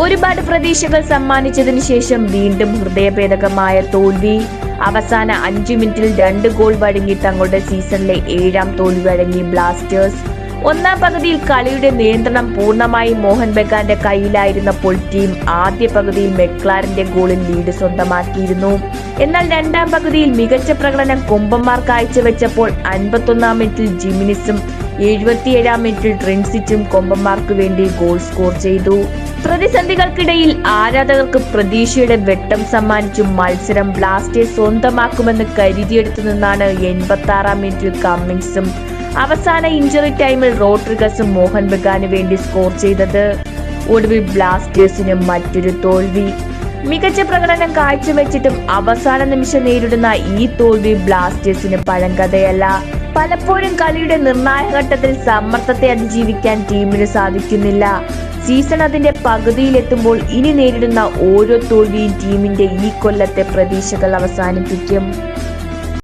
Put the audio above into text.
ഒരുപാട് പ്രതീക്ഷകൾ സമ്മാനിച്ചതിനു ശേഷം വീണ്ടും ഹൃദയഭേദകമായ തോൽവി. അവസാന 5 മിനിറ്റിൽ 2 ഗോൾ വഴങ്ങി തങ്ങളുടെ സീസണിലെ 7ാം തോൽവി വഴങ്ങി ബ്ലാസ്റ്റേഴ്സ്. ഒന്നാം പകുതിയിൽ കളിയുടെ നിയന്ത്രണം പൂർണ്ണമായും മോഹൻ ബഗാന്റെ കയ്യിലായിരുന്നപ്പോൾ ടീം ആദ്യ പകുതിയിൽ മെക്ലാരന്റെ ഗോളിൽ ലീഡ് സ്വന്തമാക്കിയിരുന്നു. എന്നാൽ രണ്ടാം പകുതിയിൽ മികച്ച പ്രകടനം കൊമ്പന്മാർ കാഴ്ചവെച്ചപ്പോൾ 51ാം മിനിറ്റിൽ ജിമിനിസും 77ാം മിനിറ്റിൽ ട്രിൻസിറ്റും കൊമ്പന്മാർക്ക് വേണ്ടി ഗോൾ സ്കോർ ചെയ്തു. പ്രതിസന്ധികൾക്കിടയിൽ ആരാധകർക്ക് പ്രതീക്ഷയുടെ വെട്ടം സമ്മാനിച്ചു മത്സരം ബ്ലാസ്റ്റേഴ്സ് സ്വന്തമാക്കുമെന്ന് കരുതിയെടുത്തു നിന്നാണ് 86ാം മിനിറ്റിൽ കമ്മിൻസും അവസാന ഇഞ്ചുറി ടൈമിൽ റോഡ്രിഗസും മോഹൻ ബഗാന് വേണ്ടി സ്കോർ ചെയ്തത്. ഒടുവിൽ ബ്ലാസ്റ്റേഴ്സിന് മറ്റൊരു തോൽവി. മികച്ച പ്രകടനം കാഴ്ചവെച്ചിട്ടും അവസാന നിമിഷം നേരിടുന്ന ഈ തോൽവി ബ്ലാസ്റ്റേഴ്സിന് പഴങ്കഥയല്ല. പലപ്പോഴും കളിയുടെ നിർണായക ഘട്ടത്തിൽ സമ്മർദ്ദത്തെ അതിജീവിക്കാൻ ടീമിന് സാധിക്കുന്നില്ല. സീസൺ അതിന്റെ പകുതിയിലെത്തുമ്പോൾ ഇനി നേരിടുന്ന ഓരോ തോൽവിയും ടീമിന്റെ ഈ കൊല്ലത്തെ പ്രതീക്ഷകൾ അവസാനിപ്പിക്കും.